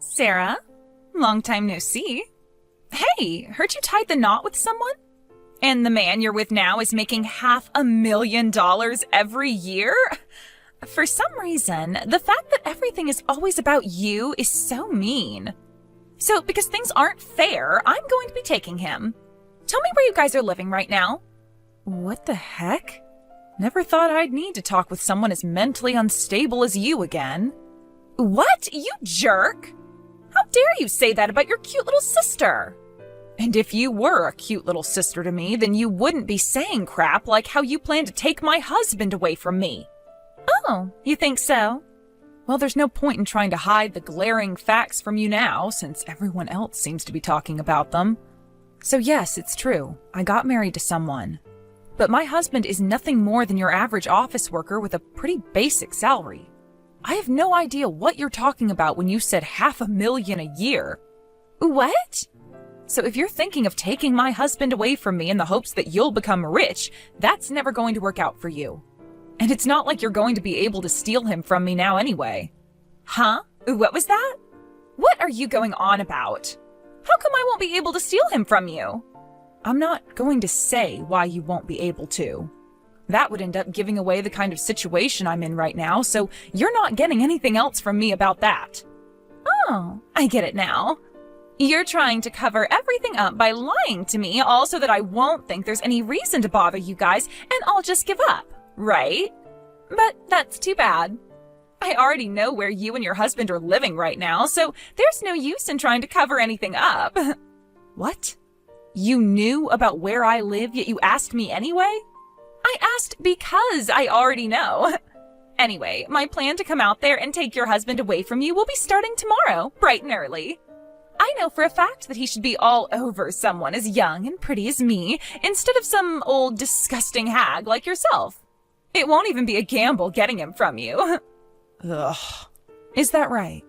Sarah, long time no see. Hey, heard you tied the knot with someone? And the man you're with now is making $500,000 every year? For some reason, the fact that everything is always about you is so mean. So, because things aren't fair, I'm going to be taking him. Tell me where you guys are living right now. What the heck? Never thought I'd need to talk with someone as mentally unstable as you again. What? You jerk! How dare you say that about your cute little sister? And if you were a cute little sister to me, then you wouldn't be saying crap like how you plan to take my husband away from me. Oh, you think so? Well, there's no point in trying to hide the glaring facts from you now, since everyone else seems to be talking about them. So yes, it's true. I got married to someone. But my husband is nothing more than your average office worker with a pretty basic salary. I have no idea what you're talking about when you said $500,000 a year. What? So if you're thinking of taking my husband away from me in the hopes that you'll become rich, that's never going to work out for you. And it's not like you're going to be able to steal him from me now anyway. Huh? What was that? What are you going on about? How come I won't be able to steal him from you? I'm not going to say why you won't be able to. That would end up giving away the kind of situation I'm in right now, so you're not getting anything else from me about that. Oh, I get it now. You're trying to cover everything up by lying to me, all so that I won't think there's any reason to bother you guys, and I'll just give up, right? But that's too bad. I already know where you and your husband are living right now, so there's no use in trying to cover anything up. What? You knew about where I live, yet you asked me anyway? I asked because I already know. Anyway, my plan to come out there and take your husband away from you will be starting tomorrow, bright and early. I know for a fact that he should be all over someone as young and pretty as me, instead of some old disgusting hag like yourself. It won't even be a gamble getting him from you. Ugh. Is that right?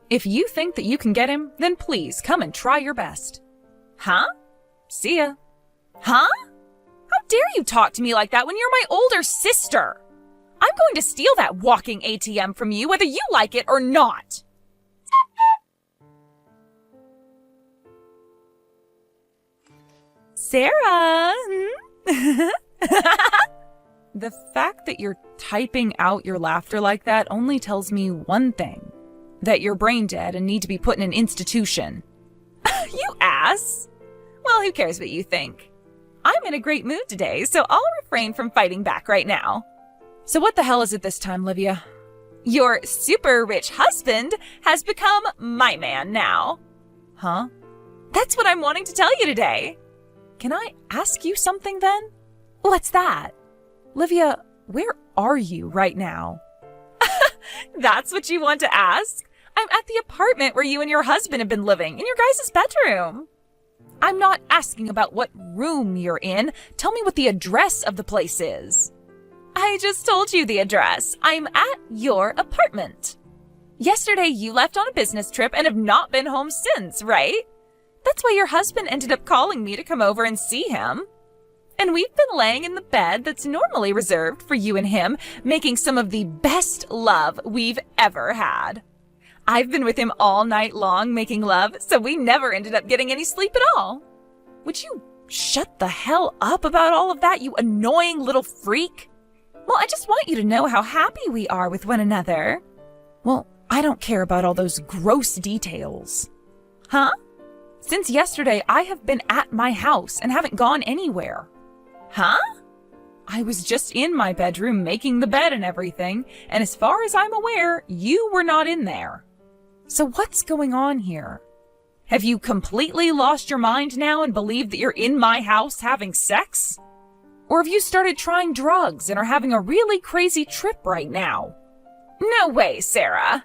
If you think that you can get him, then please come and try your best. Huh? See ya. Huh? How dare you talk to me like that when you're my older sister? I'm going to steal that walking ATM from you whether you like it or not. Sarah! The fact that you're typing out your laughter like that only tells me one thing. That you're brain dead and need to be put in an institution. You ass! Well, who cares what you think? I'm in a great mood today, so I'll refrain from fighting back right now. So what the hell is it this time, Livia? Your super rich husband has become my man now. Huh? That's what I'm wanting to tell you today. Can I ask you something then? What's that? Livia, where are you right now? That's what you want to ask? I'm at the apartment where you and your husband have been living, in your guys' bedroom. I'm not asking about what room you're in. Tell me what the address of the place is. I just told you the address. I'm at your apartment. Yesterday you left on a business trip and have not been home since, right? That's why your husband ended up calling me to come over and see him. And we've been laying in the bed that's normally reserved for you and him, making some of the best love we've ever had. I've been with him all night long making love, so we never ended up getting any sleep at all. Would you shut the hell up about all of that, you annoying little freak? Well, I just want you to know how happy we are with one another. Well, I don't care about all those gross details. Huh? Since yesterday, I have been at my house and haven't gone anywhere. Huh? I was just in my bedroom making the bed and everything, and as far as I'm aware, you were not in there. So what's going on here? Have you completely lost your mind now and believe that you're in my house having sex? Or have you started trying drugs and are having a really crazy trip right now? No way, Sarah.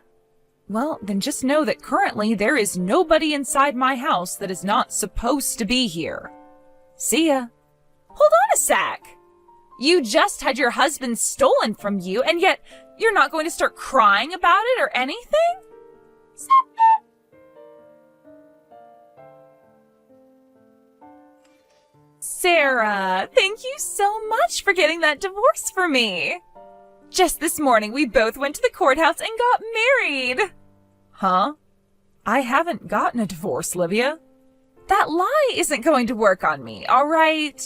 Well, then just know that currently there is nobody inside my house that is not supposed to be here. See ya. Hold on a sec. You just had your husband stolen from you, and yet you're not going to start crying about it or anything? Sarah, thank you so much for getting that divorce for me. Just this morning, we both went to the courthouse and got married. Huh? I haven't gotten a divorce, Livia. That lie isn't going to work on me, all right?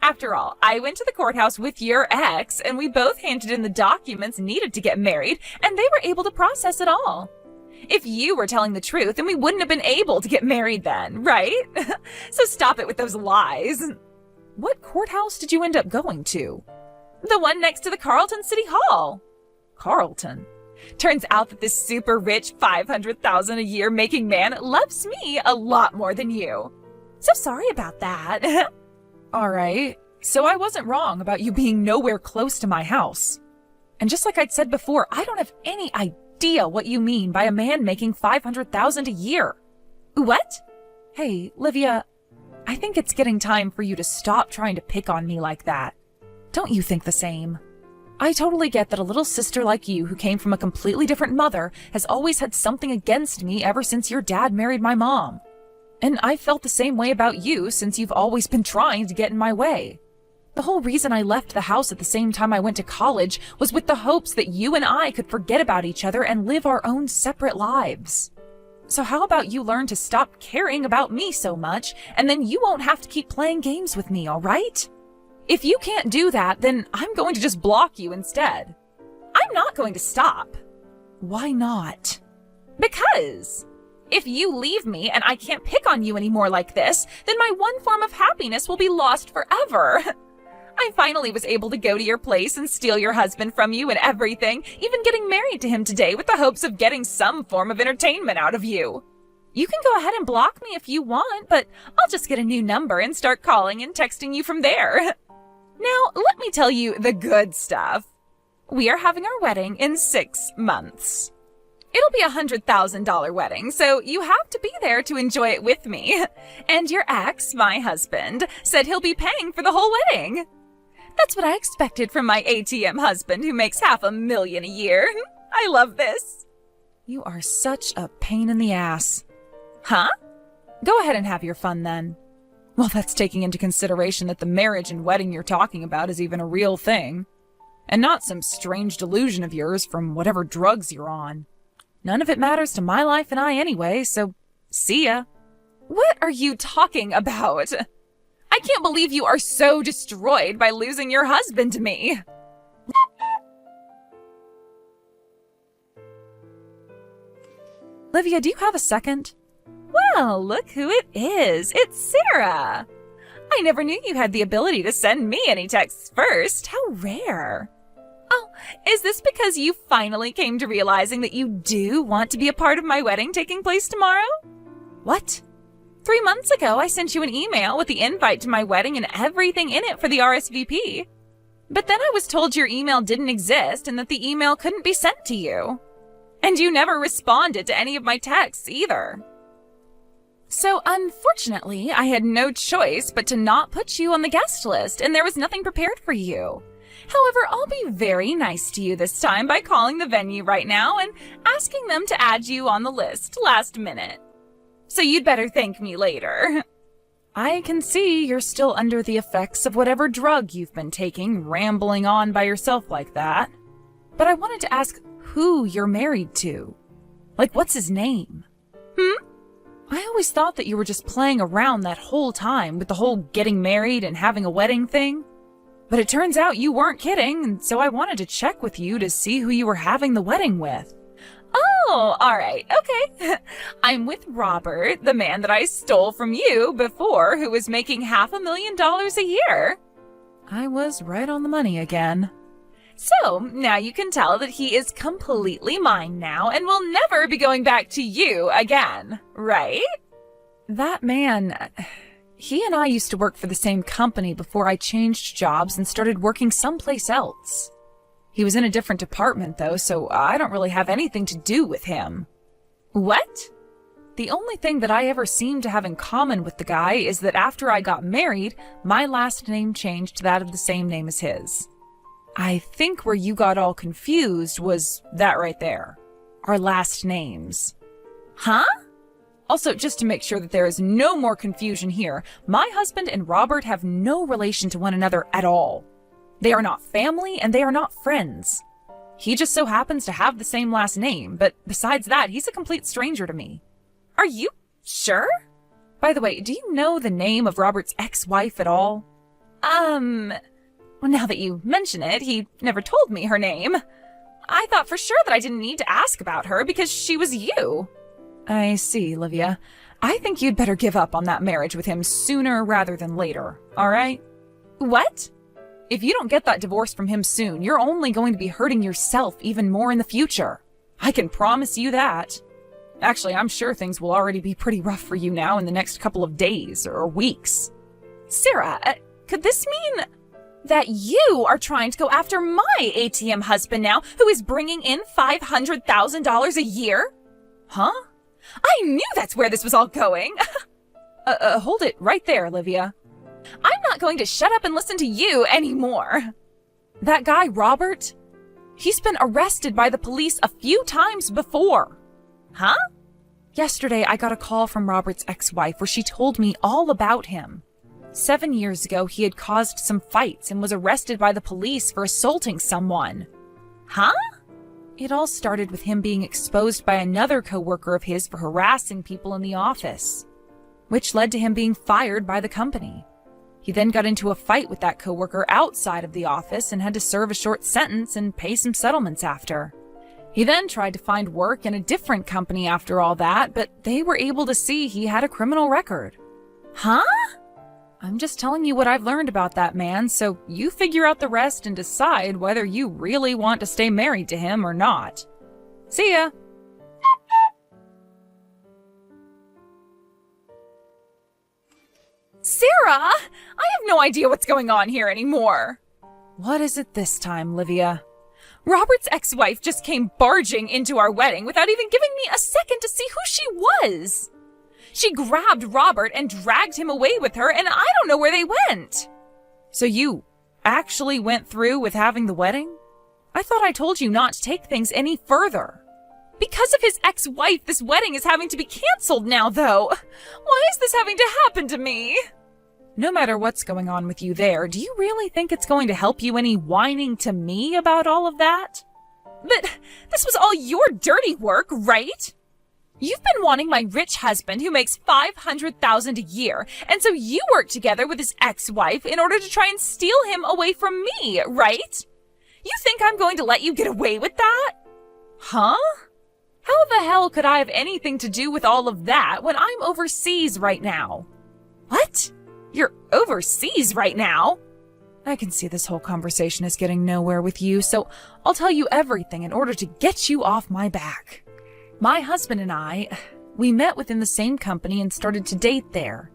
After all, I went to the courthouse with your ex, and we both handed in the documents needed to get married, and they were able to process it all. If you were telling the truth, then we wouldn't have been able to get married then, right? So stop it with those lies. What courthouse did you end up going to? The one next to the Carlton City Hall. Carlton? Turns out that this super rich $500,000 a year making man loves me a lot more than you. So sorry about that. All right, so I wasn't wrong about you being nowhere close to my house. And just like I'd said before, I don't have any idea what you mean by a man making $500,000 a year. What? Hey, Livia, I think it's getting time for you to stop trying to pick on me like that. Don't you think the same? I totally get that a little sister like you who came from a completely different mother has always had something against me ever since your dad married my mom. And I felt the same way about you since you've always been trying to get in my way. The whole reason I left the house at the same time I went to college was with the hopes that you and I could forget about each other and live our own separate lives. So how about you learn to stop caring about me so much, and then you won't have to keep playing games with me, all right? If you can't do that, then I'm going to just block you instead. I'm not going to stop. Why not? Because if you leave me and I can't pick on you anymore like this, then my one form of happiness will be lost forever. I finally was able to go to your place and steal your husband from you and everything, even getting married to him today with the hopes of getting some form of entertainment out of you. You can go ahead and block me if you want, but I'll just get a new number and start calling and texting you from there. Now, let me tell you the good stuff. We are having our wedding in 6 months. It'll be $100,000 wedding, so you have to be there to enjoy it with me. And your ex, my husband, said he'll be paying for the whole wedding. That's what I expected from my ATM husband who makes $500,000 a year. I love this. You are such a pain in the ass. Huh? Go ahead and have your fun then. Well, that's taking into consideration that the marriage and wedding you're talking about is even a real thing. And not some strange delusion of yours from whatever drugs you're on. None of it matters to my life and I anyway, so see ya. What are you talking about? I can't believe you are so destroyed by losing your husband to me. Livia, do you have a second? Well, look who it is. It's Sarah. I never knew you had the ability to send me any texts first. How rare. Oh, is this because you finally came to realizing that you do want to be a part of my wedding taking place tomorrow? What? 3 months ago, I sent you an email with the invite to my wedding and everything in it for the RSVP. But then I was told your email didn't exist and that the email couldn't be sent to you. And you never responded to any of my texts either. So unfortunately, I had no choice but to not put you on the guest list, and there was nothing prepared for you. However, I'll be very nice to you this time by calling the venue right now and asking them to add you on the list last minute. So you'd better thank me later. I can see you're still under the effects of whatever drug you've been taking, rambling on by yourself like that. But I wanted to ask who you're married to. Like, what's his name? I always thought that you were just playing around that whole time with the whole getting married and having a wedding thing. But it turns out you weren't kidding, and so I wanted to check with you to see who you were having the wedding with. Oh, all right, okay. I'm with Robert, the man that I stole from you before, who was making $500,000 a year. I was right on the money again. So, now you can tell that he is completely mine now and will never be going back to you again, right? That man, he and I used to work for the same company before I changed jobs and started working someplace else. He was in a different department though, so I don't really have anything to do with him. What? The only thing that I ever seem to have in common with the guy is that after I got married, my last name changed to that of the same name as his. I think where you got all confused was that right there. Our last names. Huh? Also, just to make sure that there is no more confusion here, my husband and Robert have no relation to one another at all. They are not family and they are not friends. He just so happens to have the same last name, but besides that, he's a complete stranger to me. Are you sure? By the way, do you know the name of Robert's ex-wife at all? Well, now that you mention it, he never told me her name. I thought for sure that I didn't need to ask about her because she was you. I see, Livia. I think you'd better give up on that marriage with him sooner rather than later, all right? What? If you don't get that divorce from him soon, you're only going to be hurting yourself even more in the future. I can promise you that. Actually, I'm sure things will already be pretty rough for you now in the next couple of days or weeks. Sarah, could this mean that you are trying to go after my ATM husband now, who is bringing in $500,000 a year? Huh? I knew that's where this was all going. Hold it right there, Livia. I'm not going to shut up and listen to you anymore. That guy, Robert, he's been arrested by the police a few times before. Huh? Yesterday, I got a call from Robert's ex-wife where she told me all about him. 7 years ago, he had caused some fights and was arrested by the police for assaulting someone. Huh? It all started with him being exposed by another coworker of his for harassing people in the office, which led to him being fired by the company. He then got into a fight with that coworker outside of the office and had to serve a short sentence and pay some settlements after. He then tried to find work in a different company after all that, but they were able to see he had a criminal record. Huh? I'm just telling you what I've learned about that man, so you figure out the rest and decide whether you really want to stay married to him or not. See ya! Sarah! I have no idea what's going on here anymore. What is it this time, Livia? Robert's ex-wife just came barging into our wedding without even giving me a second to see who she was. She grabbed Robert and dragged him away with her, and I don't know where they went. So you actually went through with having the wedding? I thought I told you not to take things any further. Because of his ex-wife, this wedding is having to be canceled now, though. Why is this having to happen to me? No matter what's going on with you there, do you really think it's going to help you any whining to me about all of that? But this was all your dirty work, right? You've been wanting my rich husband who makes $500,000 a year, and so you worked together with his ex-wife in order to try and steal him away from me, right? You think I'm going to let you get away with that? Huh? How the hell could I have anything to do with all of that when I'm overseas right now? What? You're overseas right now? I can see this whole conversation is getting nowhere with you, so I'll tell you everything in order to get you off my back. My husband and I, we met within the same company and started to date there.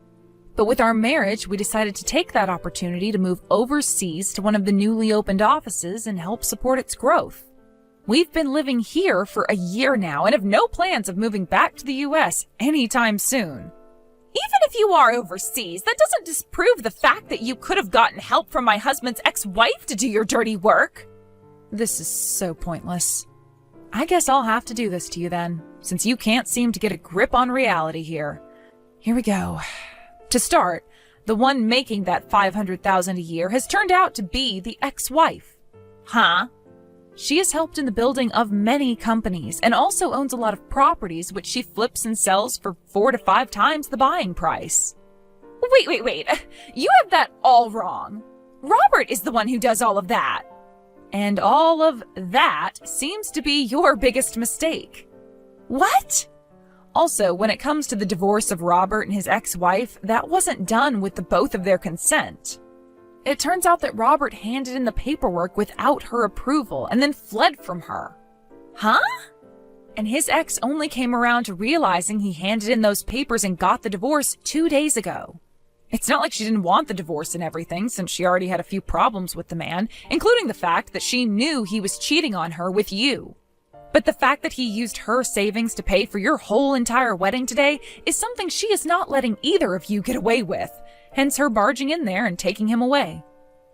But with our marriage, we decided to take that opportunity to move overseas to one of the newly opened offices and help support its growth. We've been living here for a year now and have no plans of moving back to the US anytime soon. Even if you are overseas, that doesn't disprove the fact that you could have gotten help from my husband's ex-wife to do your dirty work. This is so pointless. I guess I'll have to do this to you then, since you can't seem to get a grip on reality here. Here we go. To start, the one making that $500,000 a year has turned out to be the ex-wife. Huh? She has helped in the building of many companies and also owns a lot of properties which she flips and sells for 4 to 5 times the buying price. Wait. You have that all wrong. Robert is the one who does all of that. And all of that seems to be your biggest mistake. What? Also, when it comes to the divorce of Robert and his ex-wife, that wasn't done with the both of their consent. It turns out that Robert handed in the paperwork without her approval and then fled from her. Huh? And his ex only came around to realizing he handed in those papers and got the divorce 2 days ago. It's not like she didn't want the divorce and everything, since she already had a few problems with the man, including the fact that she knew he was cheating on her with you. But the fact that he used her savings to pay for your whole entire wedding today is something she is not letting either of you get away with, hence her barging in there and taking him away.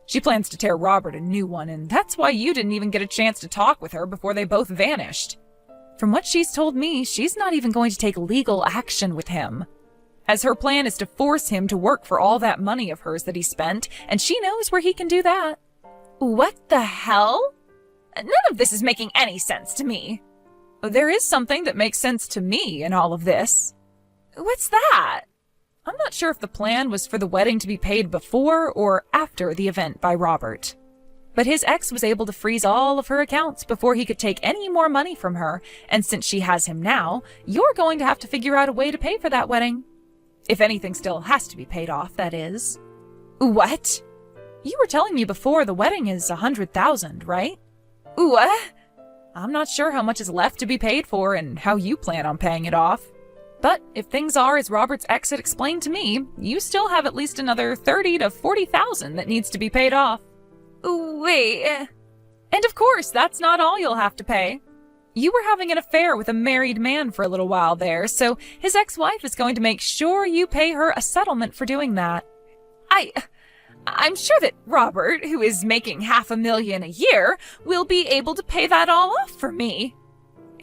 She plans to tear Robert a new one, and that's why you didn't even get a chance to talk with her before they both vanished. From what she's told me, she's not even going to take legal action with him, as her plan is to force him to work for all that money of hers that he spent, and she knows where he can do that. What the hell? None of this is making any sense to me. There is something that makes sense to me in all of this. What's that? I'm not sure if the plan was for the wedding to be paid before or after the event by Robert. But his ex was able to freeze all of her accounts before he could take any more money from her, and since she has him now, you're going to have to figure out a way to pay for that wedding. If anything still has to be paid off, that is. What? You were telling me before the wedding is $100,000, right? What? I'm not sure how much is left to be paid for and how you plan on paying it off. But if things are as Robert's ex had explained to me, you still have at least another $30,000 to $40,000 that needs to be paid off. Wait. And of course, that's not all you'll have to pay. You were having an affair with a married man for a little while there, so his ex-wife is going to make sure you pay her a settlement for doing that. I'm sure that Robert, who is making $500,000 a year, will be able to pay that all off for me.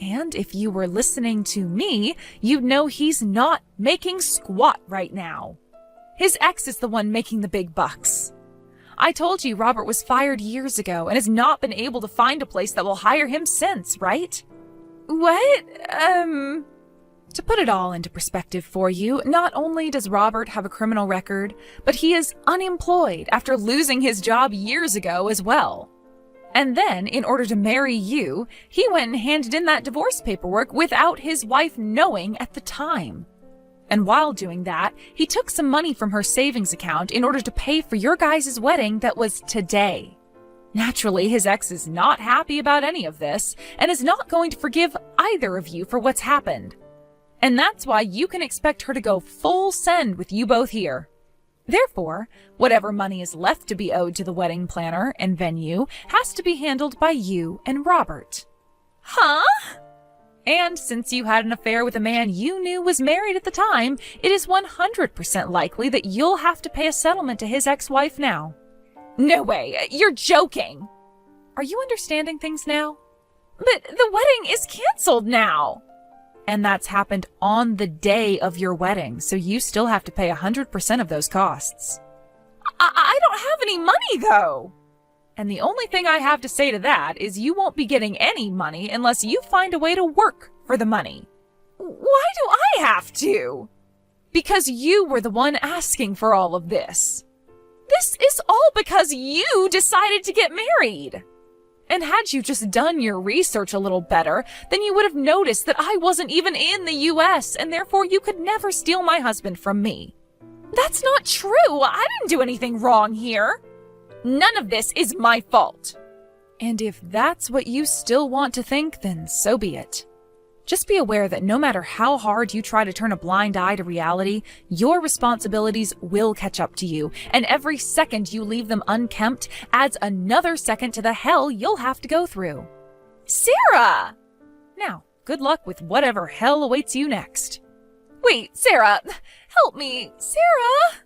And if you were listening to me, you'd know he's not making squat right now. His ex is the one making the big bucks. I told you Robert was fired years ago and has not been able to find a place that will hire him since, right? What? To put it all into perspective for you, not only does Robert have a criminal record, but he is unemployed after losing his job years ago as well. And then, in order to marry you, he went and handed in that divorce paperwork without his wife knowing at the time. And while doing that, he took some money from her savings account in order to pay for your guys' wedding that was today. Naturally, his ex is not happy about any of this and is not going to forgive either of you for what's happened. And that's why you can expect her to go full send with you both here. Therefore, whatever money is left to be owed to the wedding planner and venue has to be handled by you and Robert. Huh? And since you had an affair with a man you knew was married at the time, it is 100% likely that you'll have to pay a settlement to his ex-wife now. No way, you're joking. Are you understanding things now? But the wedding is canceled now. And that's happened on the day of your wedding, so you still have to pay 100% of those costs. I don't have any money, though. And the only thing I have to say to that is you won't be getting any money unless you find a way to work for the money. Why do I have to? Because you were the one asking for all of this. This is all because you decided to get married. And had you just done your research a little better, then you would have noticed that I wasn't even in the US, and therefore you could never steal my husband from me. That's not true. I didn't do anything wrong here. None of this is my fault. And if that's what you still want to think, then so be it. Just be aware that no matter how hard you try to turn a blind eye to reality, your responsibilities will catch up to you, and every second you leave them unkempt adds another second to the hell you'll have to go through. Sarah! Now, good luck with whatever hell awaits you next. Wait, Sarah! Help me! Sarah!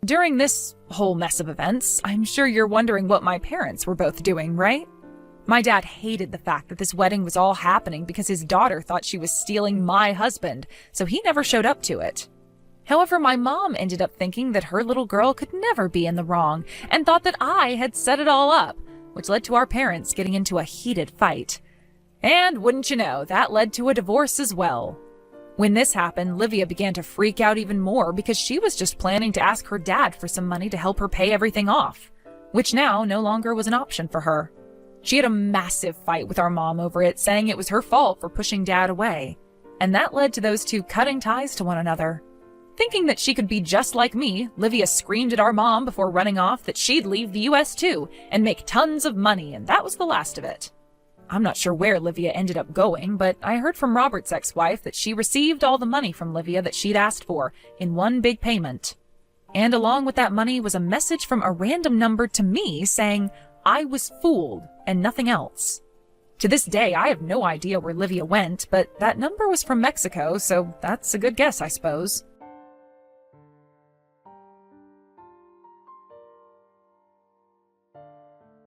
During this whole mess of events, I'm sure you're wondering what my parents were both doing, right? My dad hated the fact that this wedding was all happening because his daughter thought she was stealing my husband, so he never showed up to it. However, my mom ended up thinking that her little girl could never be in the wrong and thought that I had set it all up, which led to our parents getting into a heated fight. And wouldn't you know, that led to a divorce as well. When this happened, Livia began to freak out even more because she was just planning to ask her dad for some money to help her pay everything off, which now no longer was an option for her. She had a massive fight with our mom over it, saying it was her fault for pushing dad away, and that led to those two cutting ties to one another. Thinking that she could be just like me, Livia screamed at our mom before running off that she'd leave the US too and make tons of money, and that was the last of it. I'm not sure where Livia ended up going, but I heard from Robert's ex-wife that she received all the money from Livia that she'd asked for in one big payment. And along with that money was a message from a random number to me saying I was fooled and nothing else. To this day, I have no idea where Livia went, but that number was from Mexico, so that's a good guess, I suppose.